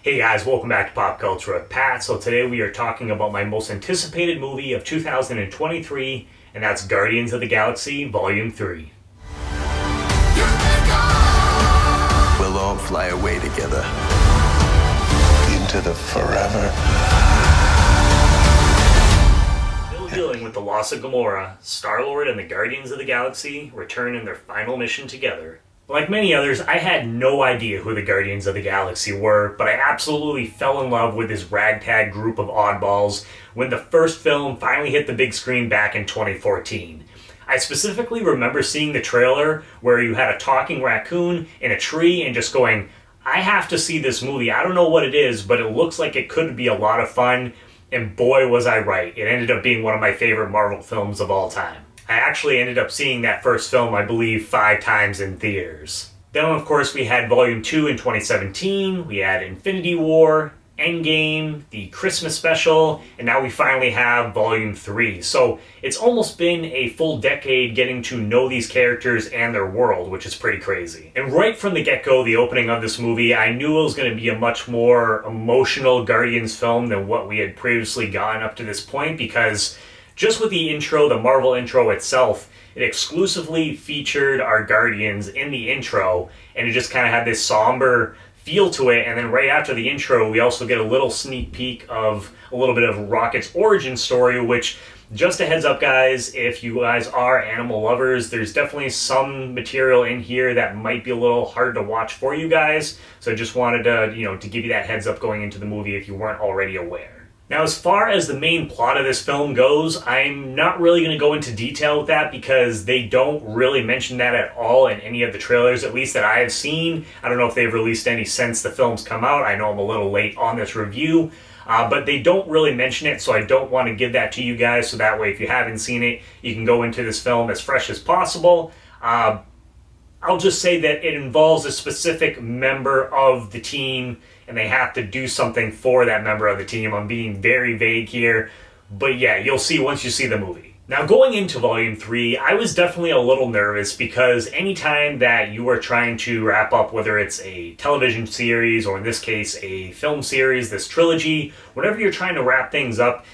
Hey guys, welcome back to Pop Culture with Pat. So today we are talking about my most anticipated movie of 2023, and that's Guardians of the Galaxy Volume 3. We'll all fly away together. Into the forever. Still dealing with the loss of Gamora, Starlord and the Guardians of the Galaxy return in their final mission together. Like many others, I had no idea who the Guardians of the Galaxy were, but I absolutely fell in love with this ragtag group of oddballs when the first film finally hit the big screen back in 2014. I specifically remember seeing the trailer where you had a talking raccoon in a tree and just going, I have to see this movie. I don't know what it is, but it looks like it could be a lot of fun, and boy was I right. It ended up being one of my favorite Marvel films of all time. I actually ended up seeing that first film, I believe, 5 times in theaters. Then, of course, we had Volume 2 in 2017, we had Infinity War, Endgame, the Christmas special, and now we finally have Volume 3. So it's almost been a full decade getting to know these characters and their world, which is pretty crazy. And right from the get-go, the opening of this movie, I knew it was going to be a much more emotional Guardians film than what we had previously gotten up to this point, because just with the intro, the Marvel intro itself, it exclusively featured our Guardians in the intro, and it just kind of had this somber feel to it. And then right after the intro, we also get a little sneak peek of a little bit of Rocket's origin story, which, just a heads up guys, if you guys are animal lovers, there's definitely some material in here that might be a little hard to watch for you guys. So I just wanted to, to give you that heads up going into the movie if you weren't already aware. Now, as far as the main plot of this film goes, I'm not really going to go into detail with that because they don't really mention that at all in any of the trailers, at least that I have seen. I don't know if they've released any since the film's come out. I know I'm a little late on this review, but they don't really mention it, so I don't want to give that to you guys, so that way if you haven't seen it, you can go into this film as fresh as possible. I'll just say that it involves a specific member of the team, and they have to do something for that member of the team. I'm being very vague here, but yeah, you'll see once you see the movie. Now, going into Volume 3, I was definitely a little nervous because anytime that you are trying to wrap up, whether it's a television series or in this case a film series, this trilogy, whenever you're trying to wrap things up,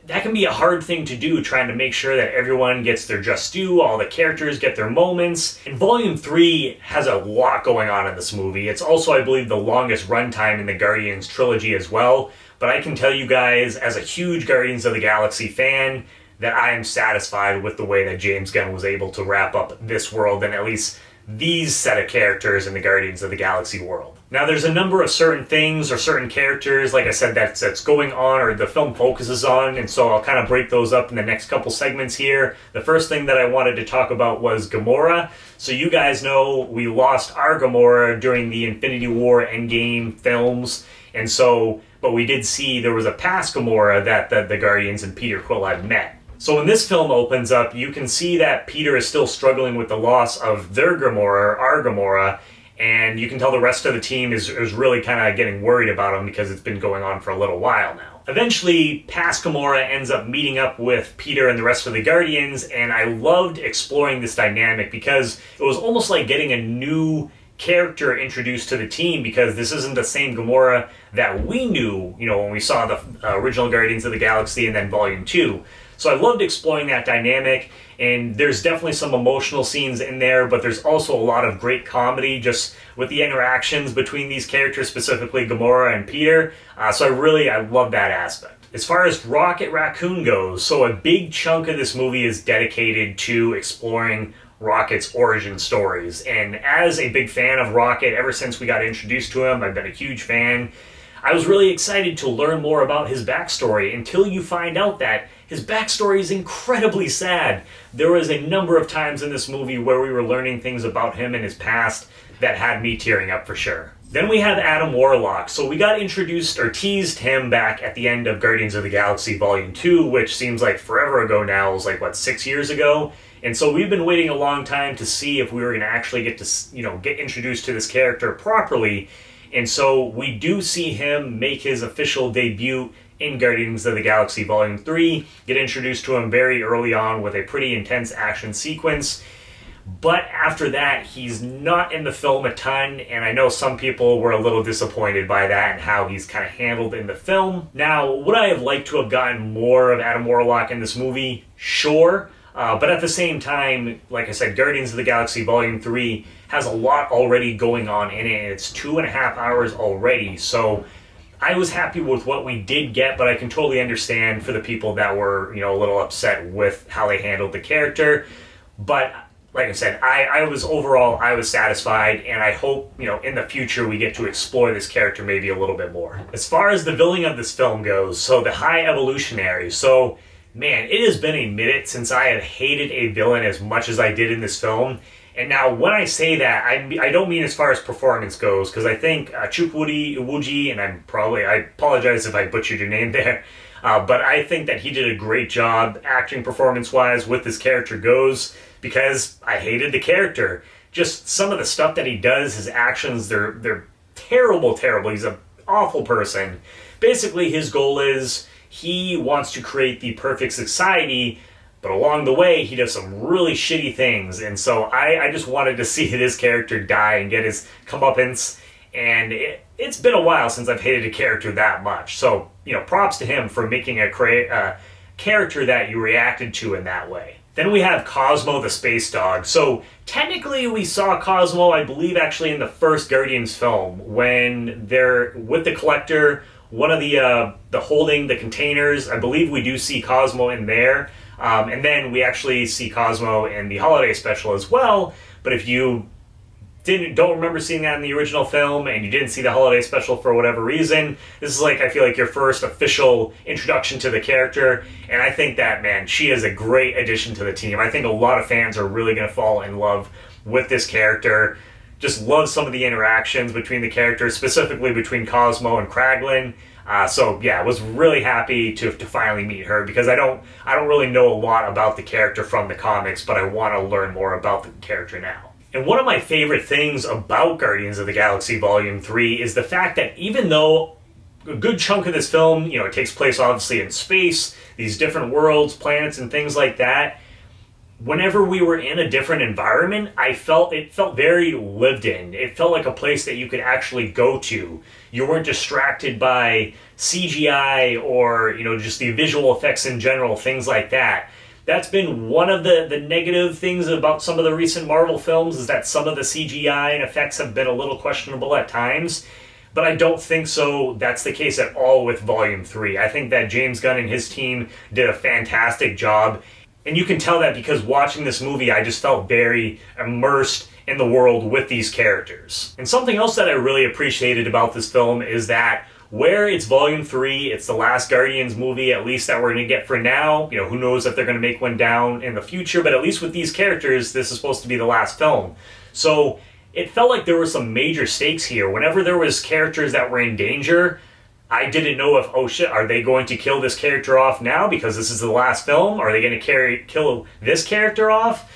that can be a hard thing to do, trying to make sure that everyone gets their just due, all the characters get their moments. And Volume 3 has a lot going on in this movie. It's also, I believe, the longest runtime in the Guardians trilogy as well. But I can tell you guys, as a huge Guardians of the Galaxy fan, that I am satisfied with the way that James Gunn was able to wrap up this world, and at least these set of characters in the Guardians of the Galaxy world. Now, there's a number of certain things or certain characters, like I said, that's going on or the film focuses on, and so I'll kind of break those up in the next couple segments here. The first thing that I wanted to talk about was Gamora. So you guys know we lost our Gamora during the Infinity War Endgame films, and so, but we did see there was a past Gamora that the Guardians and Peter Quill had met. So when this film opens up, you can see that Peter is still struggling with the loss of their Gamora, our Gamora, and you can tell the rest of the team is really kind of getting worried about him because it's been going on for a little while now. Eventually, past Gamora ends up meeting up with Peter and the rest of the Guardians, and I loved exploring this dynamic because it was almost like getting a new character introduced to the team, because this isn't the same Gamora that we knew, when we saw the original Guardians of the Galaxy and then Volume 2. So I loved exploring that dynamic, and there's definitely some emotional scenes in there, but there's also a lot of great comedy just with the interactions between these characters, specifically Gamora and Peter. So I love that aspect. As far as Rocket Raccoon goes, so a big chunk of this movie is dedicated to exploring Rocket's origin stories. And as a big fan of Rocket, ever since we got introduced to him, I've been a huge fan. I was really excited to learn more about his backstory until you find out that his backstory is incredibly sad. There was a number of times in this movie where we were learning things about him and his past that had me tearing up for sure. Then we have Adam Warlock. So we got introduced or teased him back at the end of Guardians of the Galaxy Volume 2, which seems like forever ago now. It was like, 6 years ago? And so we've been waiting a long time to see if we were going to actually get to, get introduced to this character properly. And so we do see him make his official debut in Guardians of the Galaxy Volume 3, get introduced to him very early on with a pretty intense action sequence. But after that, he's not in the film a ton, and I know some people were a little disappointed by that and how he's kind of handled in the film. Now, would I have liked to have gotten more of Adam Warlock in this movie? Sure. But at the same time, like I said, Guardians of the Galaxy Volume 3 has a lot already going on in it, and it's 2.5 hours already, so I was happy with what we did get, but I can totally understand for the people that were, a little upset with how they handled the character. But like I said, I was satisfied, and I hope, in the future we get to explore this character maybe a little bit more. As far as the villain of this film goes, so the High Evolutionary, so man, it has been a minute since I have hated a villain as much as I did in this film. And now, when I say that, I don't mean as far as performance goes, because I think Chukwudi Iwuji, and I apologize if I butchered your name there, but I think that he did a great job acting performance-wise with this character goes, because I hated the character. Just some of the stuff that he does, his actions, they're terrible. He's an awful person. Basically, his goal is he wants to create the perfect society, but along the way, he does some really shitty things. And so I just wanted to see this character die and get his comeuppance. And it's been a while since I've hated a character that much. So, props to him for making a character that you reacted to in that way. Then we have Cosmo the Space Dog. So technically we saw Cosmo, I believe, actually in the first Guardians film when they're with the Collector, one of the holding the containers. I believe we do see Cosmo in there. And then we actually see Cosmo in the holiday special as well. But if you don't remember seeing that in the original film and you didn't see the holiday special for whatever reason, this is I feel like your first official introduction to the character. And I think that, man, she is a great addition to the team. I think a lot of fans are really going to fall in love with this character. Just love some of the interactions between the characters, specifically between Cosmo and Kraglin. So yeah, I was really happy to finally meet her, because I don't really know a lot about the character from the comics, but I want to learn more about the character now. And one of my favorite things about Guardians of the Galaxy Volume 3 is the fact that even though a good chunk of this film, it takes place obviously in space, these different worlds, planets, and things like that, whenever we were in a different environment, it felt very lived in. It felt like a place that you could actually go to. You weren't distracted by CGI or, just the visual effects in general, things like that. That's been one of the negative things about some of the recent Marvel films, is that some of the CGI and effects have been a little questionable at times. But I don't think that's the case at all with Volume 3. I think that James Gunn and his team did a fantastic job. And you can tell that because watching this movie, I just felt very immersed in the world with these characters. And something else that I really appreciated about this film is that where it's Volume 3, it's the last Guardians movie, at least that we're going to get for now. Who knows if they're going to make one down in the future, but at least with these characters, this is supposed to be the last film. So it felt like there were some major stakes here. Whenever there was characters that were in danger, I didn't know if, oh shit, are they going to kill this character off now because this is the last film? Are they going to kill this character off?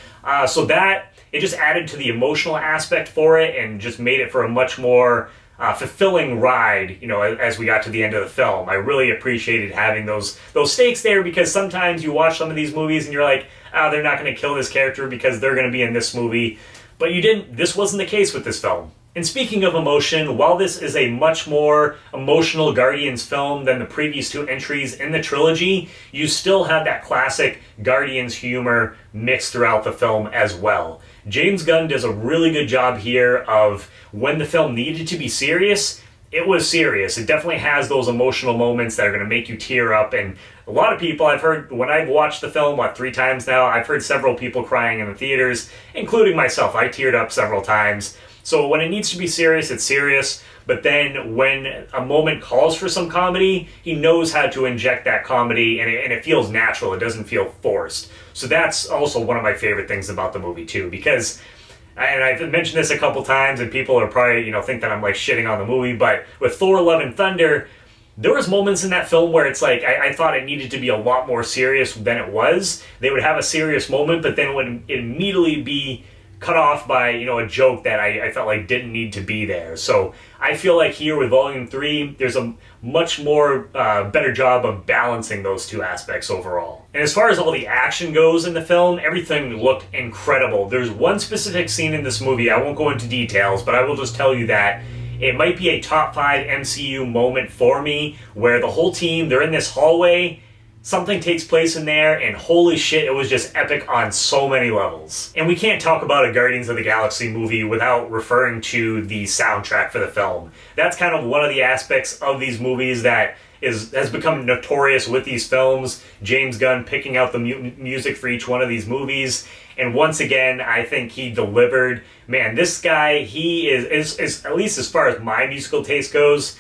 So that, it just added to the emotional aspect for it and just made it for a much more fulfilling ride, as we got to the end of the film. I really appreciated having those stakes there, because sometimes you watch some of these movies and you're like, they're not going to kill this character because they're going to be in this movie. But this wasn't the case with this film. And speaking of emotion, while this is a much more emotional Guardians film than the previous two entries in the trilogy, you still have that classic Guardians humor mixed throughout the film as well. James Gunn does a really good job here of, when the film needed to be serious, it was serious. It definitely has those emotional moments that are going to make you tear up. And a lot of people, I've heard, when I've watched the film, 3 times now, I've heard several people crying in the theaters, including myself. I teared up several times. So when it needs to be serious, it's serious. But then when a moment calls for some comedy, he knows how to inject that comedy, and it feels natural. It doesn't feel forced. So that's also one of my favorite things about the movie too, because, and I've mentioned this a couple times, and people are probably, think that I'm shitting on the movie, but with Thor: Love and Thunder, there was moments in that film where it's I thought it needed to be a lot more serious than it was. They would have a serious moment, but then it would immediately be cut off by, a joke that I felt like didn't need to be there. So I feel like here with Volume 3, there's a much more better job of balancing those two aspects overall. And as far as all the action goes in the film, everything looked incredible. There's one specific scene in this movie, I won't go into details, but I will just tell you that it might be a top 5 MCU moment for me, where the whole team, they're in this hallway, something takes place in there, and holy shit, it was just epic on so many levels. And we can't talk about a Guardians of the Galaxy movie without referring to the soundtrack for the film. That's kind of one of the aspects of these movies that has become notorious with these films. James Gunn picking out the music for each one of these movies. And once again, I think he delivered. Man, this guy, he is at least as far as my musical taste goes,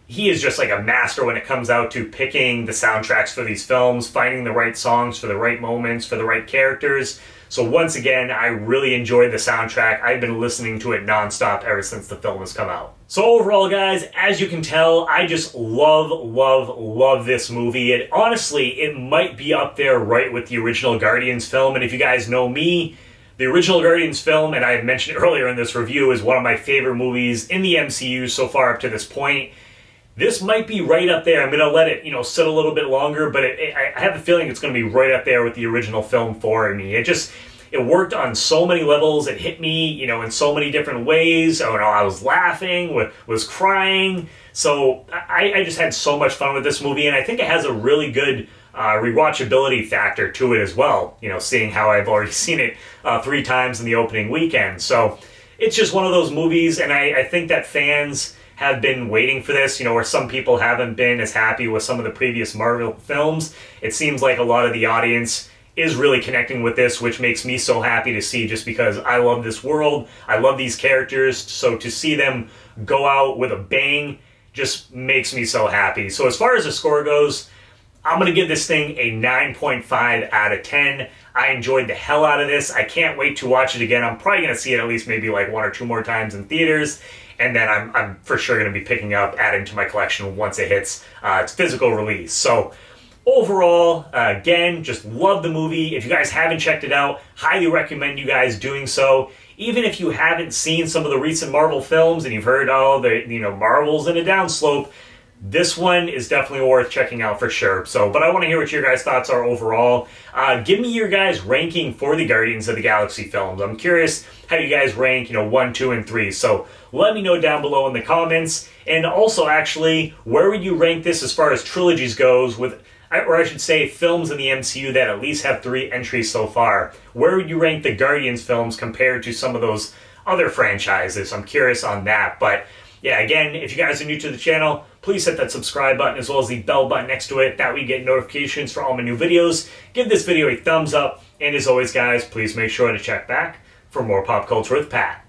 he is just like a master when it comes out to picking the soundtracks for these films, finding the right songs for the right moments, for the right characters. So once again, I really enjoyed the soundtrack. I've been listening to it nonstop ever since the film has come out. So overall, guys, as you can tell, I just love this movie. Honestly, it might be up there right with the original Guardians film. And if you guys know me, the original Guardians film, and I had mentioned earlier in this review, is one of my favorite movies in the MCU so far up to this point. This might be right up there. I'm going to let it, sit a little bit longer, but I have a feeling it's going to be right up there with the original film for me. It worked on so many levels. It hit me, in so many different ways. I was laughing, was crying. So I just had so much fun with this movie, and I think it has a really good rewatchability factor to it as well. Seeing how I've already seen it 3 times in the opening weekend. So it's just one of those movies, and I think that fans have been waiting for this, where some people haven't been as happy with some of the previous Marvel films. It seems like a lot of the audience is really connecting with this, which makes me so happy to see, just because I love this world, I love these characters, so to see them go out with a bang just makes me so happy. So as far as the score goes, I'm going to give this thing a 9.5 out of 10. I enjoyed the hell out of this. I can't wait to watch it again. I'm probably going to see it at least maybe like 1 or 2 more times in theaters. And then I'm for sure going to be picking up, adding to my collection once it hits its physical release. So overall, again, just love the movie. If you guys haven't checked it out, highly recommend you guys doing so. Even if you haven't seen some of the recent Marvel films and you've heard, Marvel's in a downslope, this one is definitely worth checking out for sure. But I want to hear what your guys' thoughts are overall. Give me your guys' ranking for the Guardians of the Galaxy films. I'm curious how you guys rank, 1, 2, and 3. So let me know down below in the comments. And also, actually, where would you rank this as far as trilogies goes or I should say films in the MCU that at least have 3 entries so far? Where would you rank the Guardians films compared to some of those other franchises? I'm curious on that. But yeah, again, if you guys are new to the channel, please hit that subscribe button as well as the bell button next to it. That way you get notifications for all my new videos. Give this video a thumbs up. And as always, guys, please make sure to check back for more Pop Culture with Pat.